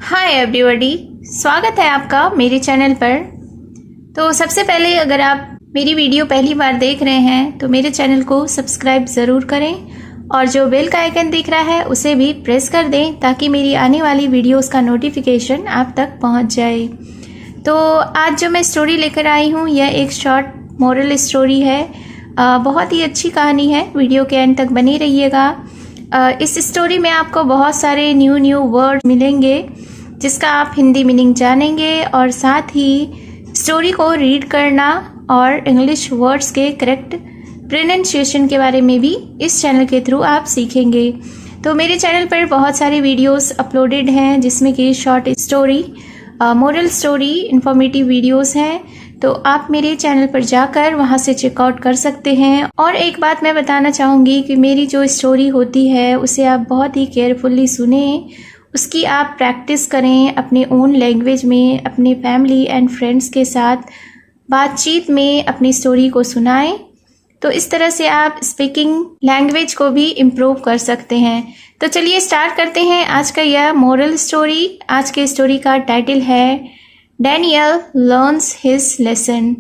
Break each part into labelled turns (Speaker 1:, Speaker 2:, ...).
Speaker 1: Hi everybody, स्वागत है आपका मेरे चैनल पर। तो सबसे पहले अगर आप मेरी वीडियो पहली बार देख रहे हैं तो मेरे चैनल को सब्सक्राइब ज़रूर करें और जो बेल का आइकन दिख रहा है उसे भी प्रेस कर दें ताकि मेरी आने वाली वीडियोस का नोटिफिकेशन आप तक पहुंच जाए। तो आज जो मैं स्टोरी लेकर आई हूं यह एक शॉर्ट मोरल स्टोरी है। बहुत ही अच्छी कहानी है, वीडियो के एंड तक बने रहिएगा। इस स्टोरी में आपको बहुत सारे न्यू वर्ड मिलेंगे जिसका आप हिंदी मीनिंग जानेंगे और साथ ही स्टोरी को रीड करना और इंग्लिश वर्ड्स के करेक्ट प्रोनाउंसिएशन के बारे में भी इस चैनल के थ्रू आप सीखेंगे। तो मेरे चैनल पर बहुत सारे वीडियोस अपलोडेड हैं जिसमें कि short story, moral story, informative videos हैं। तो आप मेरे चैनल पर जाकर वहां से चेकआउट कर सकते हैं। और एक बात मैं बताना चाहूँगी कि मेरी जो स्टोरी होती है उसे आप बहुत ही केयरफुली सुने, उसकी आप प्रैक्टिस करें अपने ओन लैंग्वेज में, अपने फैमिली एंड फ्रेंड्स के साथ बातचीत में अपनी स्टोरी को सुनाएं। तो इस तरह से आप स्पीकिंग लैंग्वेज को भी इम्प्रूव कर सकते हैं। तो चलिए स्टार्ट करते हैं आज का यह मोरल स्टोरी। आज के स्टोरी का टाइटल है Daniel learns his lesson.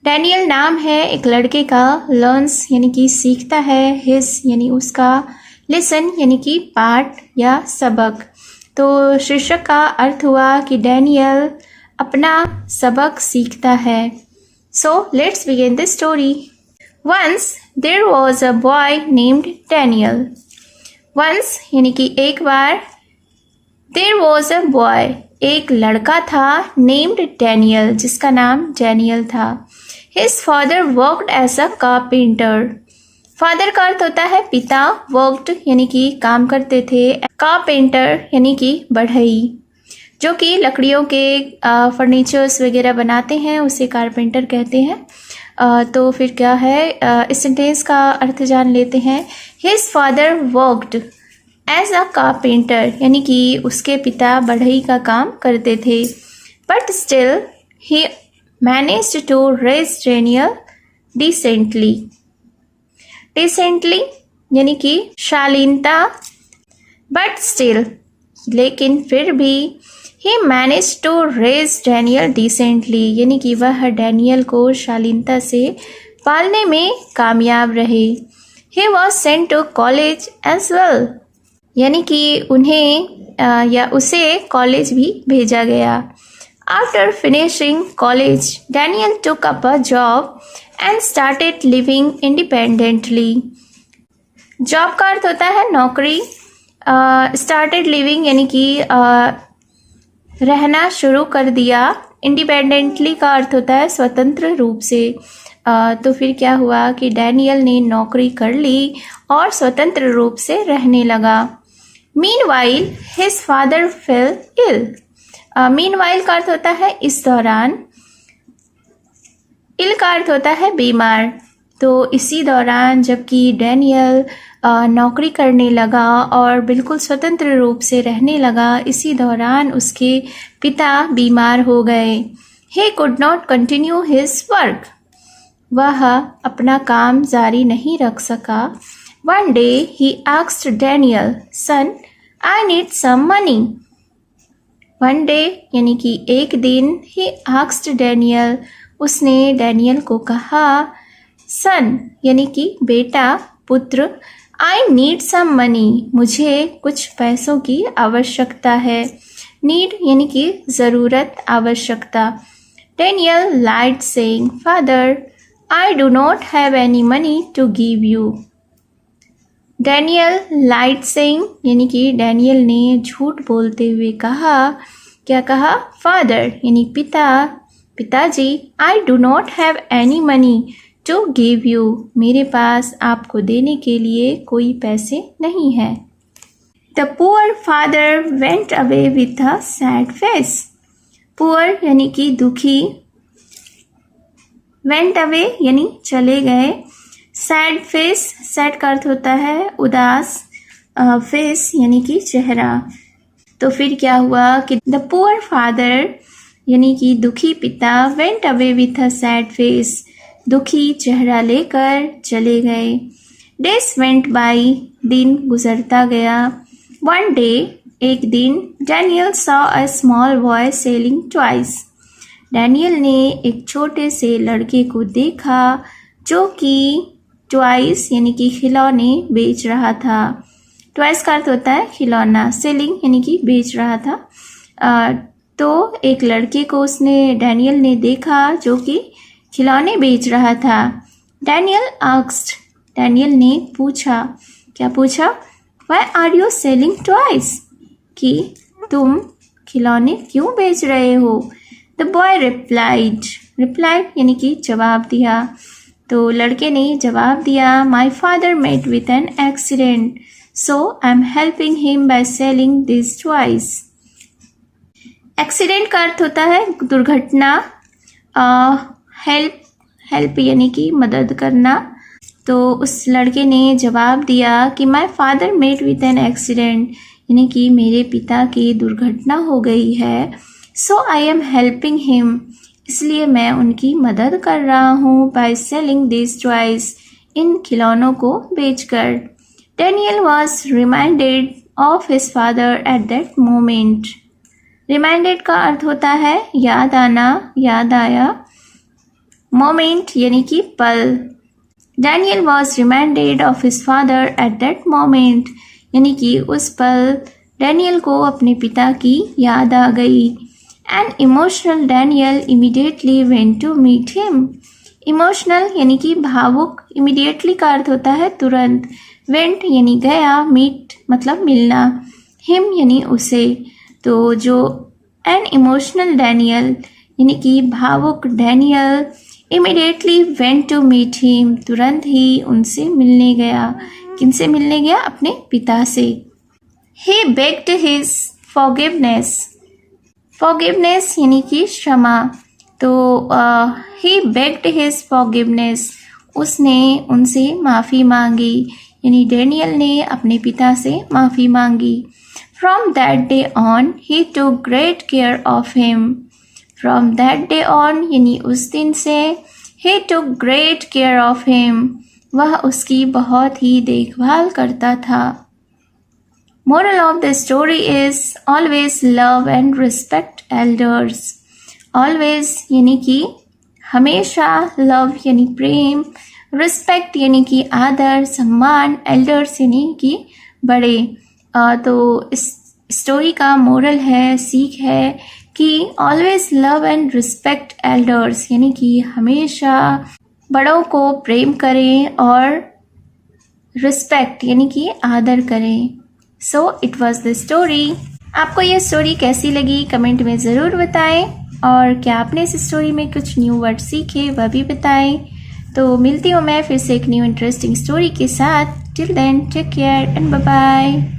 Speaker 1: Daniel नाम है एक लड़के का, लर्न्स यानी कि सीखता है, हिज यानी उसका, लेसन यानी कि पाठ या सबक। तो शीर्षक का अर्थ हुआ कि डैनियल अपना सबक सीखता है। So let's begin the story. Once there was a boy named Daniel. Once यानी कि एक बार, देयर वॉज अ बॉय एक लड़का था, नेम्ड डैनियल जिसका नाम डैनियल था। His father worked as a carpenter. Father का अर्थ होता है पिता, वर्कड यानी कि काम करते थे, कारपेंटर यानी कि बढ़ई, जो कि लकड़ियों के फर्नीचर्स वगैरह बनाते हैं उसे कारपेंटर कहते हैं। तो फिर क्या है, इस सेंटेंस का अर्थ जान लेते हैं। His father worked as a carpenter यानी कि उसके पिता बढ़ई का काम करते थे। But still he managed to raise Daniel decently. Decently यानी कि शालीनता, बट स्टिल लेकिन फिर भी, he manage to raise Daniel decently यानी कि वह डैनियल को शालीनता से पालने में कामयाब रहे। He was sent to college as well यानी कि उन्हें या उसे कॉलेज भी भेजा गया। After finishing college Daniel took up a job and started living independently. Job का अर्थ होता है नौकरी, स्टार्टेड लिविंग यानी कि रहना शुरू कर दिया, इंडिपेंडेंटली का अर्थ होता है स्वतंत्र रूप से। तो फिर क्या हुआ कि डैनियल ने नौकरी कर ली और स्वतंत्र रूप से रहने लगा। Meanwhile his father fell ill. Meanwhile का अर्थ होता है इस दौरान, इल का अर्थ होता है बीमार। तो इसी दौरान जबकि डैनियल नौकरी करने लगा और बिल्कुल स्वतंत्र रूप से रहने लगा, इसी दौरान उसके पिता बीमार हो गए। He could not continue his work. वह अपना काम जारी नहीं रख सका। One day he asked Daniel, son I need some money. One day यानी कि एक दिन, ही आस्क्ड डैनियल उसने डैनियल को कहा, सन यानी कि बेटा, पुत्र, आई नीड सम मनी मुझे कुछ पैसों की आवश्यकता है। नीड यानी कि ज़रूरत, आवश्यकता। Daniel lied saying, father I do not have any money to give you. Daniel lied saying यानी कि डैनियल ने झूठ बोलते हुए कहा। क्या कहा? फादर यानी पिता, पिताजी, I do not have any money to give you मेरे पास आपको देने के लिए कोई पैसे नहीं है। The poor father went away with a sad face. Poor यानी कि दुखी, वेंट अवे यानी चले गए, सैड फेस, सैड का अर्थ होता है उदास, फेस यानी कि चेहरा। तो फिर क्या हुआ कि द पुअर फादर यानी कि दुखी पिता, went away with a sad face, दुखी चेहरा लेकर चले गए। डेज वेंट बाई, दिन गुजरता गया। वन डे एक दिन Daniel saw a small boy selling toys. Daniel ने एक छोटे से लड़के को देखा जो कि टॉयज यानी कि खिलौने बेच रहा था। टॉयज का अर्थ होता है खिलौना, सेलिंग यानी कि बेच रहा था। तो एक लड़के को डैनियल ने देखा जो कि खिलौने बेच रहा था। डैनियल आस्क्ड, डैनियल ने पूछा, क्या पूछा? Why are you selling toys? कि तुम खिलौने क्यों बेच रहे हो? The boy replied यानी कि जवाब दिया। तो लड़के ने जवाब दिया, My father met with an accident, so I'm helping him by selling these toys. Accident का अर्थ होता है दुर्घटना, हेल्प यानी कि मदद करना। तो उस लड़के ने जवाब दिया कि my father met with an accident, यानी कि मेरे पिता की दुर्घटना हो गई है। So I am helping him, इसलिए मैं उनकी मदद कर रहा हूँ। बाय सेलिंग दिस टॉयज, इन खिलौनों को बेचकर। Daniel was reminded of his father at that moment. Reminded का अर्थ होता है याद आना, याद आया। मोमेंट यानी कि पल। Daniel was reminded of his father at that moment, यानी कि उस पल डैनियल को अपने पिता की याद आ गई। And emotional Daniel immediately went to meet him. Emotional यानी कि भावुक, इमीडिएटली का अर्थ होता है तुरंत। वेंट यानी गया, मीट मतलब मिलना, हिम यानी उसे। तो जो एन इमोशनल डैनियल यानी कि भावुक Daniel immediately went to meet him, तुरंत ही उनसे मिलने गया। किनसे मिलने गया? अपने पिता से। ही बेग्ड हिज फॉरगिवनेस। फॉरगिवनेस यानी कि क्षमा। तो ही बेग्ड हिज फॉरगिवनेस, उसने उनसे माफ़ी मांगी, यानी डैनियल ने अपने पिता से माफ़ी मांगी। From that day on, he took great care of him. From that day on, यानी उस दिन से, he took great care of him. वह उसकी बहुत ही देखभाल करता था। Moral of the story is always love and respect elders. Always यानी कि हमेशा, love यानी प्रेम, respect यानी कि आदर, सम्मान, elders यानी कि बड़े। तो इस स्टोरी का मोरल है, सीख है कि always love and respect elders, यानी कि हमेशा बड़ों को प्रेम करें और रिस्पेक्ट यानी कि आदर करें। So it was the story. आपको ये स्टोरी कैसी लगी कमेंट में ज़रूर बताएं, और क्या आपने इस स्टोरी में कुछ न्यू वर्ड सीखे वह भी बताएं। तो मिलती हूँ मैं फिर से एक न्यू इंटरेस्टिंग स्टोरी के साथ। Till then take care and bye bye.